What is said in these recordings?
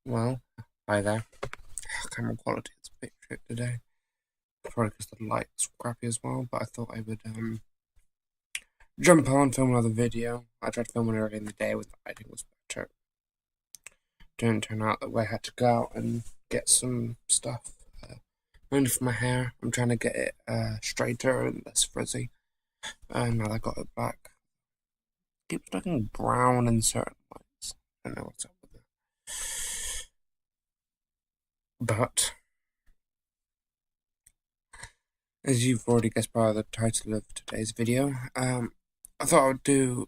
Well, hi there. Camera quality is a bit shit today. Probably because the light's crappy as well, but I thought I would jump on, film another video. I tried filming earlier in the day when the lighting was better. Didn't turn out that way. I had to go out and get some stuff. Mainly for my hair. I'm trying to get it straighter and less frizzy. Now that I got it back. It keeps looking brown in certain lights. I don't know what's up with that. But as you've already guessed by the title of today's video, I thought I would do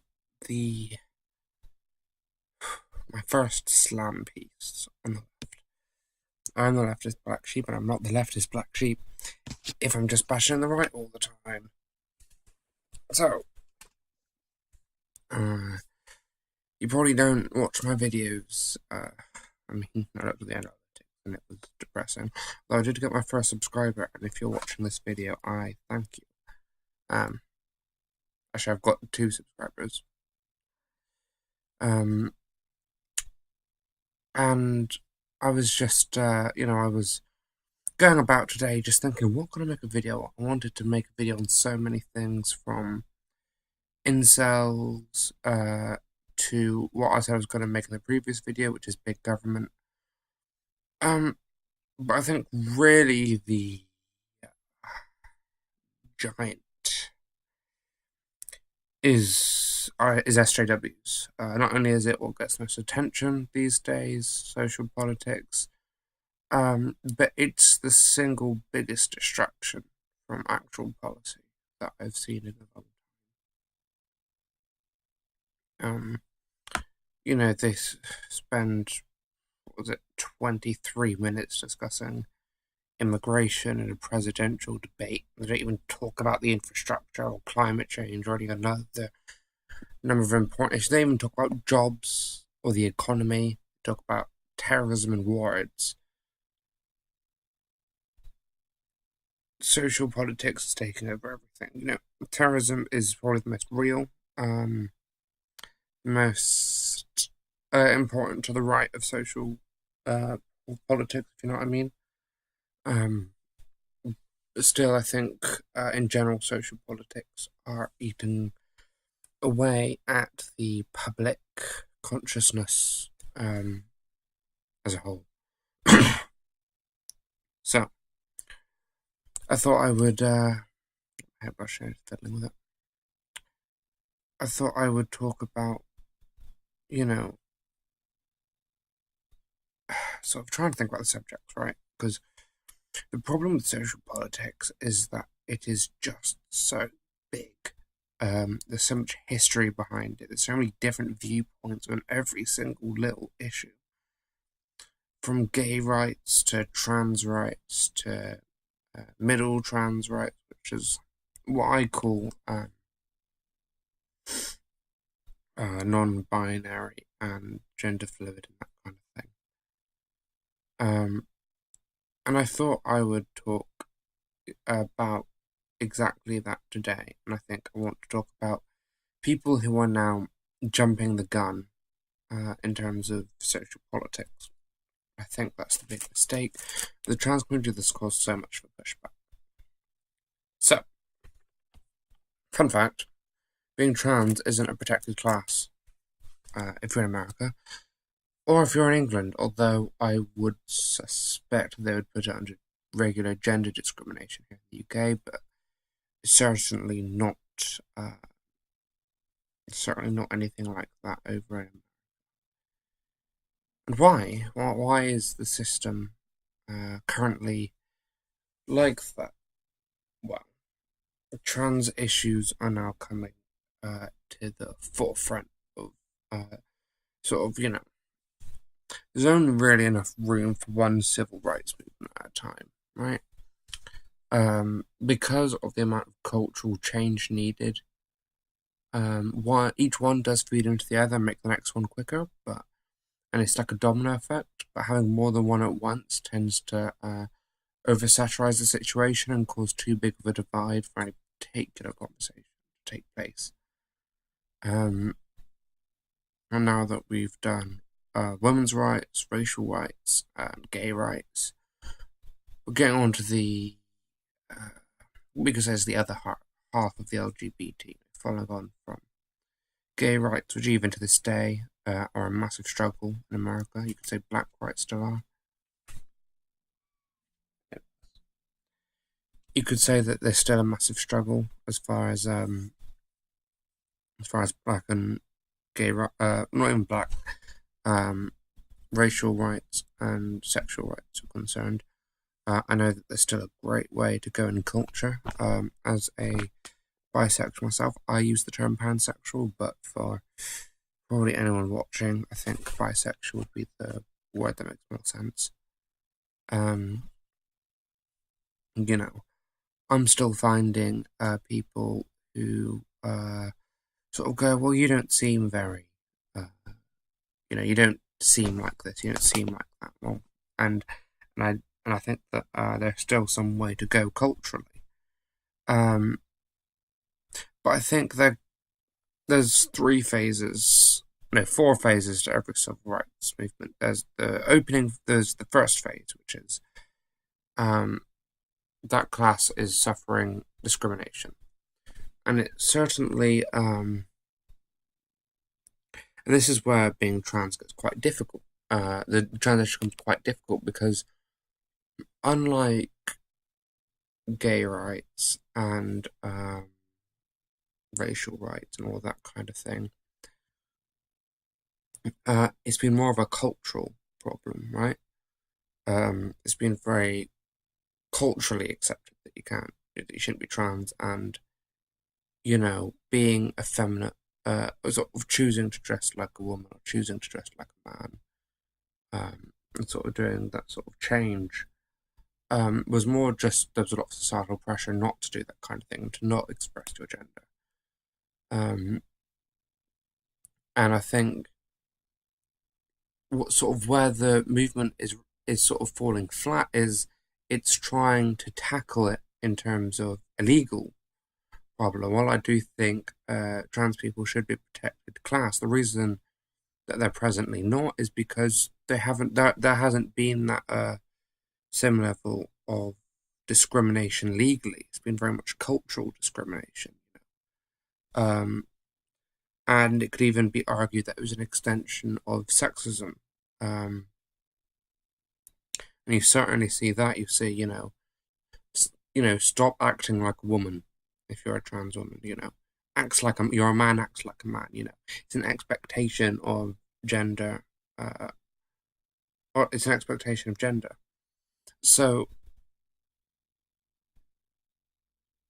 my first slam piece on the left. I'm the leftist black sheep, and I'm not the leftist black sheep if I'm just bashing the right all the time. So, you probably don't watch my videos. I mean, not up to the end of it, and it was depressing. Though I did get my first subscriber, and if you're watching this video, I thank you. Actually, I've got 2 subscribers. And I was just, I was going about today just thinking, what can I make a video on? I wanted to make a video on so many things, from incels to what I said I was going to make in the previous video, which is big government. But I think really the giant is SJWs. Not only is it what gets most attention these days, social politics, but it's the single biggest distraction from actual policy that I've seen in a long time. They spend, 23 minutes discussing immigration in a presidential debate. They don't even talk about the infrastructure or climate change or any other number of important issues. They don't even talk about jobs or the economy. They talk about terrorism and war. It's social politics is taking over everything. Terrorism is probably the most real, most important to the right of social politics, if you know what I mean. Still, I think in general, social politics are eating away at the public consciousness as a whole. So, I thought I would hairbrush here, fiddling with it. I thought I would talk about, sort of trying to think about the subjects, right? Because the problem with social politics is that it is just so big. There's so much history behind it. There's so many different viewpoints on every single little issue. From gay rights to trans rights to middle trans rights, which is what I call non-binary and gender fluid and that kind of thing. And I thought I would talk about exactly that today. And I think I want to talk about people who are now jumping the gun in terms of social politics. I think that's the big mistake. The trans community has caused so much for pushback. So, fun fact, being trans isn't a protected class if you're in America, or if you're in England, although I would suspect they would put it under regular gender discrimination here in the UK, but certainly not anything like that over in America. And why? Why is the system currently like that? Well, trans issues are now coming to the forefront of there's only really enough room for one civil rights movement at a time, right? Because of the amount of cultural change needed, each one does feed into the other and make the next one quicker, and it's like a domino effect, but having more than one at once tends to oversaturize the situation and cause too big of a divide for any particular conversation to take place. And now that we've done women's rights, racial rights, and gay rights. We're getting on to the, we could say, is the other half of the LGBT, following on from gay rights, which even to this day are a massive struggle in America. You could say black rights still are. You could say that there's still a massive struggle as far as black and gay, not even black, racial rights and sexual rights are concerned. I know that there's still a great way to go in culture. As a bisexual myself, I use the term pansexual, but for probably anyone watching, I think bisexual would be the word that makes more sense. I'm still finding people who sort of go, well, you don't seem very, you don't seem like this, you don't seem like that. Well, and I think that there's still some way to go culturally. But I think there's 4 phases to every civil rights movement. There's the first phase, which is that class is suffering discrimination. And it certainly, and this is where being trans gets quite difficult. The transition becomes quite difficult because unlike gay rights and racial rights and all that kind of thing, it's been more of a cultural problem, right? It's been very culturally accepted that you shouldn't be trans, and being effeminate, sort of choosing to dress like a woman or choosing to dress like a man, and sort of doing that sort of change, was more just there was a lot of societal pressure not to do that kind of thing, to not express your gender. And I think where the movement is sort of falling flat is it's trying to tackle it in terms of a legal problem. While I do think trans people should be a protected class, the reason that they're presently not is because there hasn't been that same level of discrimination legally. It's been very much cultural discrimination. And it could even be argued that it was an extension of sexism. And you certainly see that. You see, stop acting like a woman if you're a trans woman, acts like you're a man, acts like a man, It's an expectation of gender, or it's an expectation of gender. So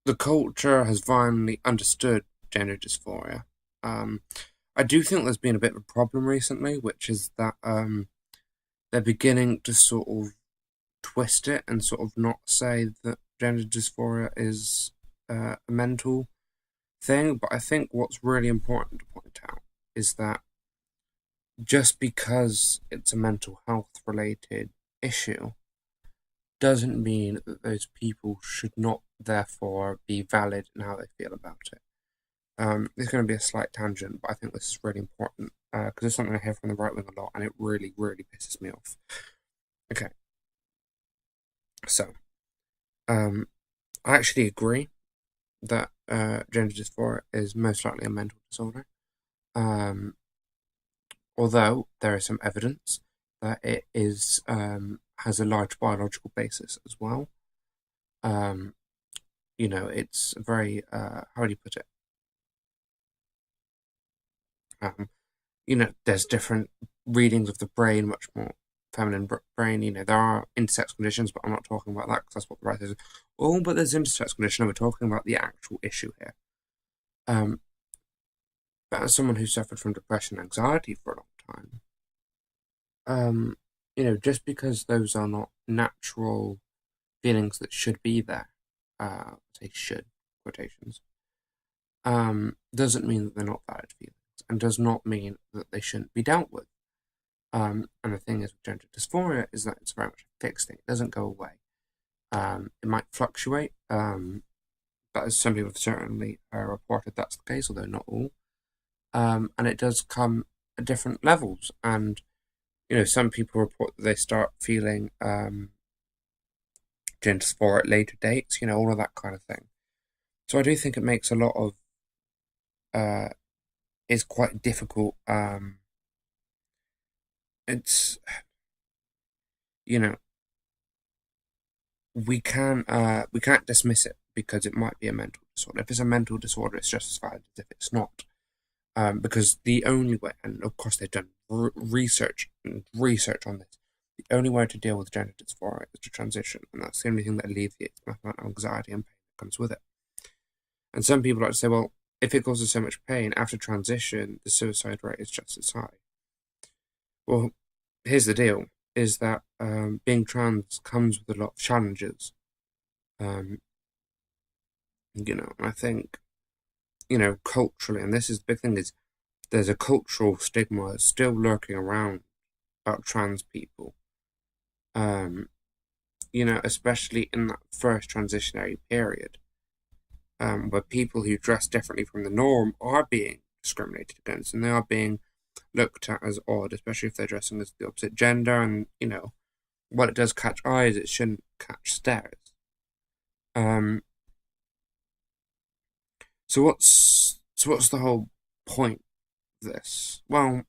the culture has finally understood gender dysphoria. I do think there's been a bit of a problem recently, which is that they're beginning to sort of twist it and sort of not say that gender dysphoria is a mental thing. But I think what's really important to point out is that just because it's a mental health related issue doesn't mean that those people should not therefore be valid in how they feel about it. It's going to be a slight tangent, but I think this is really important because it's something I hear from the right wing a lot, and it really, really pisses me off. Okay, so I actually agree that gender dysphoria is most likely a mental disorder, although there is some evidence that it is has a large biological basis as well. It's very how do you put it? There's different readings of the brain, much more feminine brain. There are intersex conditions, but I'm not talking about that because that's what the right is. Oh, but there's intersex condition, and we're talking about the actual issue here. But as someone who suffered from depression and anxiety for a long time, just because those are not natural feelings that should be there, say should, quotations, doesn't mean that they're not valid feelings, and does not mean that they shouldn't be dealt with. And the thing is with gender dysphoria is that it's very much a fixed thing. It doesn't go away. It might fluctuate, but as some people have certainly reported that's the case, although not all. And it does come at different levels. And some people report that they start feeling gender dysphoria at later dates, all of that kind of thing. So I do think it makes a lot of it's quite difficult. It's you know we can't dismiss it because it might be a mental disorder. If it's a mental disorder, it's just as valid as if it's not. Because the only way, and of course they've done research on this, the only way to deal with gender dysphoria is to transition, and that's the only thing that alleviates mathematical anxiety and pain that comes with it. And some people like to say, well, if it causes so much pain after transition, the suicide rate is just as high. Well, here's the deal: is that being trans comes with a lot of challenges. I think, culturally, and this is the big thing, is there's a cultural stigma still lurking around about trans people. Especially in that first transitionary period, where people who dress differently from the norm are being discriminated against, and they are being looked at as odd, especially if they're dressing as the opposite gender. And while it does catch eyes, it shouldn't catch stares. So what's the whole point of this? Well,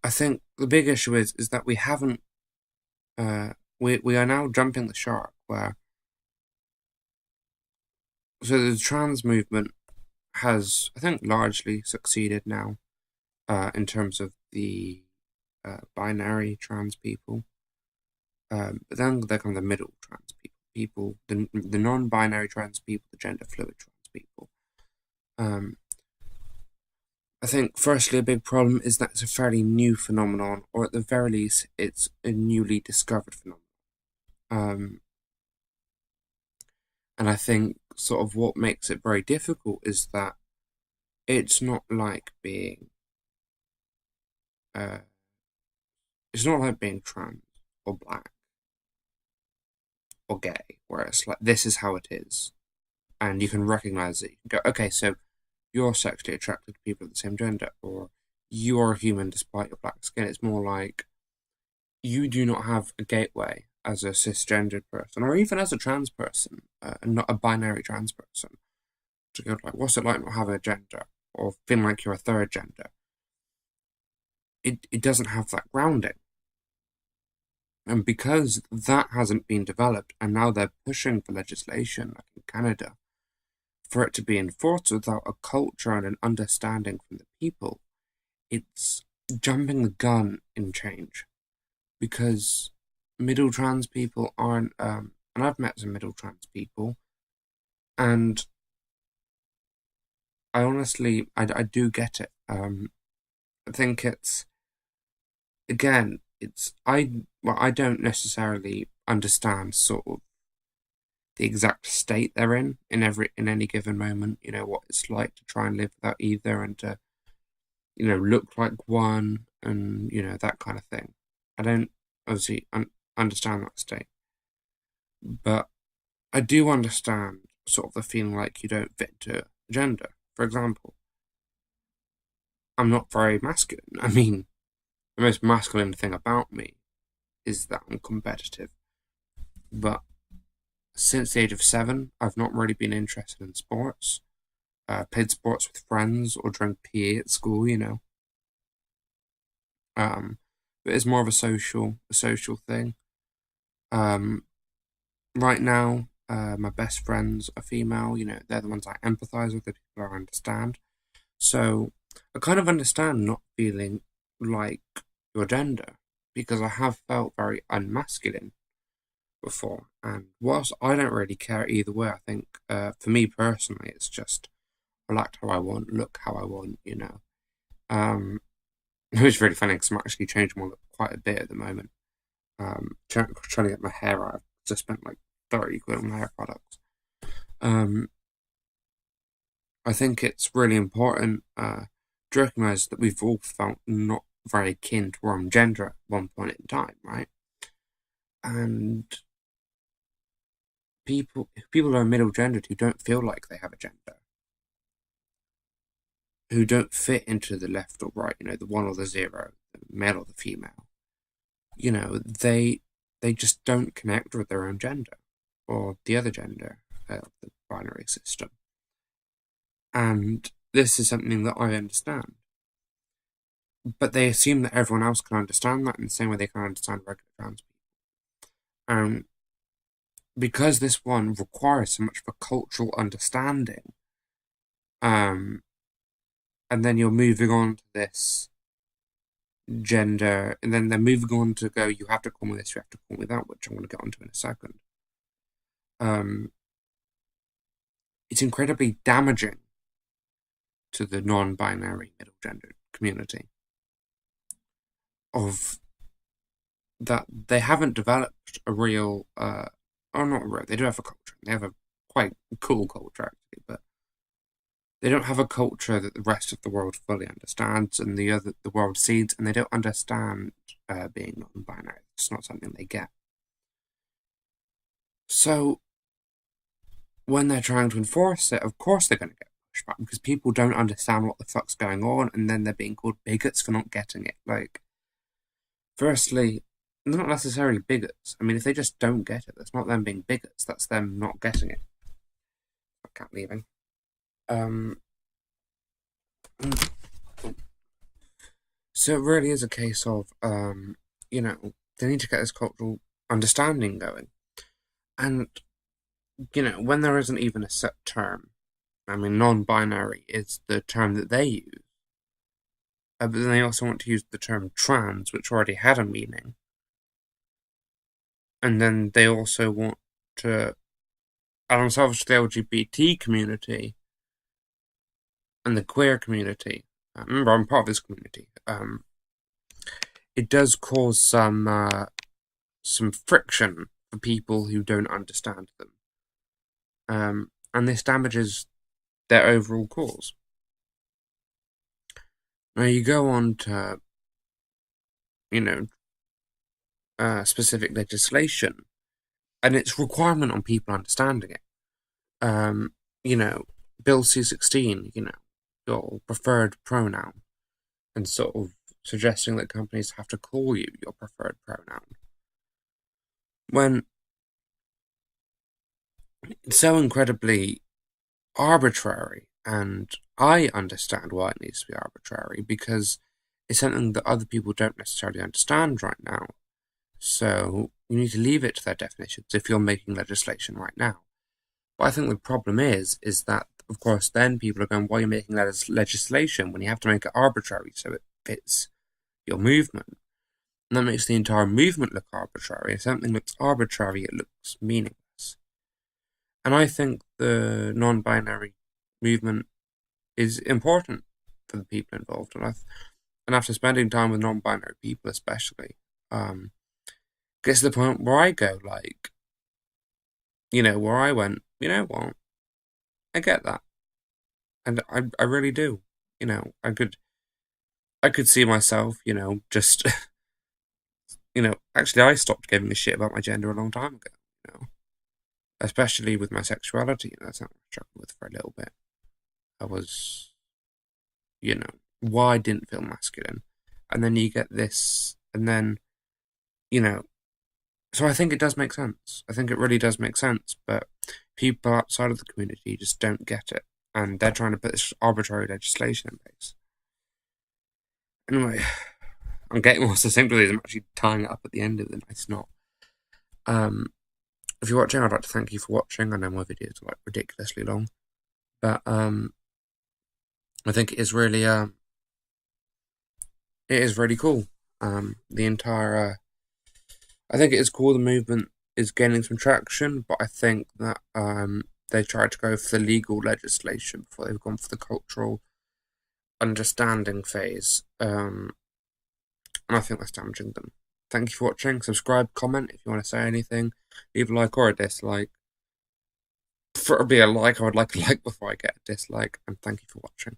I think the big issue is that we haven't. We are now jumping the shark where. So the trans movement has, I think, largely succeeded now, in terms of the binary trans people. But then there come the middle trans people, the non-binary trans people, the gender fluid trans people. I think, firstly, a big problem is that it's a fairly new phenomenon, or at the very least, it's a newly discovered phenomenon. And I think sort of what makes it very difficult is that it's not like being trans or black or gay, where it's like this is how it is, and you can recognize it. You can go, okay, so you're sexually attracted to people of the same gender, or you are human despite your black skin. It's more like you do not have a gateway as a cisgendered person, or even as a trans person, and not a binary trans person, to go like, what's it like not having a gender, or feeling like you're a third gender? It doesn't have that grounding. And because that hasn't been developed, and now they're pushing for legislation, like in Canada, for it to be enforced without a culture and an understanding from the people, it's jumping the gun in change. Because middle trans people aren't, and I've met some middle trans people, and I honestly, I do get it. I think it's, again, I don't necessarily understand sort of the exact state they're in any given moment. What it's like to try and live without either, and to look like one, and that kind of thing. I don't obviously understand that state, but I do understand sort of the feeling like you don't fit into gender. For example, I'm not very masculine. I mean, the most masculine thing about me is that I'm competitive. But since the age of 7, I've not really been interested in sports. Played sports with friends or drank PE at school, But it's more of a social thing. Right now, my best friends are female. They're the ones I empathize with, the people I understand. So I kind of understand not feeling like your gender, because I have felt very unmasculine before. And whilst I don't really care either way, I think for me personally, it's just I act how I want, look how I want, It's really funny because I'm actually changing my look quite a bit at the moment. Trying to get my hair out. I've just spent like 30 quid on hair products. I think it's really important to recognise that we've all felt not very kin to our own gender at one point in time, right? And people who are middle gendered who don't feel like they have a gender, who don't fit into the left or right, the 1 or the 0, the male or the female, you know, they just don't connect with their own gender or the other gender of the binary system. And this is something that I understand. But they assume that everyone else can understand that in the same way they can understand regular trans people. Because this one requires so much of a cultural understanding, and then you're moving on to this gender, and then they're moving on to go, you have to call me this, you have to call me that, which I'm going to get onto in a second. It's incredibly damaging to the non-binary middle gender community of that they haven't developed a real, or not real, they do have a culture. They have a quite cool culture, actually, but they don't have a culture that the rest of the world fully understands and the world sees, and they don't understand being non-binary. It's not something they get. So when they're trying to enforce it, of course they're going to get pushback because people don't understand what the fuck's going on, and then they're being called bigots for not getting it. Like, firstly, they're not necessarily bigots. I mean, if they just don't get it, that's not them being bigots. That's them not getting it. I can't leaving. So it really is a case of, you know, they need to get this cultural understanding going. And, you know, when there isn't even a set term, I mean, non-binary is the term that they use. But then they also want to use the term trans, which already had a meaning. And then they also want to add themselves to the LGBT community and the queer community. Remember, I'm part of this community. It does cause some friction for people who don't understand them. And this damages their overall cause. Now you go on to, you know, specific legislation, and its requirement on people understanding it. You know, Bill C-16, you know, your preferred pronoun, and sort of suggesting that companies have to call you your preferred pronoun. When it's so incredibly arbitrary, and I understand why it needs to be arbitrary, because it's something that other people don't necessarily understand right now. So you need to leave it to their definitions if you're making legislation right now. But I think the problem is that, of course, then people are going, why are you making legislation when you have to make it arbitrary so it fits your movement? And that makes the entire movement look arbitrary. If something looks arbitrary, it looks meaningless. And I think the non-binary movement is important for the people involved. And after spending time with non-binary people especially, gets to the point where I go, like, you know, where I went, you know what, I get that. And I really do. You know, I could see myself, you know, just, you know, actually I stopped giving a shit about my gender a long time ago, you know, especially with my sexuality. You know, that's something I struggled with for a little bit. I was, you know, why I didn't feel masculine. And then you get this, and then, you know, so I think it does make sense. I think it really does make sense, but people outside of the community just don't get it, and they're trying to put this arbitrary legislation in place. Anyway, I'm getting more succinct with these. I'm actually tying it up at the end of them. It's not. If you're watching, I'd like to thank you for watching. I know my videos are like ridiculously long, but I think it is really cool. The entire I think it is cool. The movement is gaining some traction, but I think that they tried to go for the legal legislation before they've gone for the cultural understanding phase, and I think that's damaging them. Thank you for watching. Subscribe, comment if you want to say anything. Leave a like or a dislike. Preferably a like. I would like a like before I get a dislike, and thank you for watching.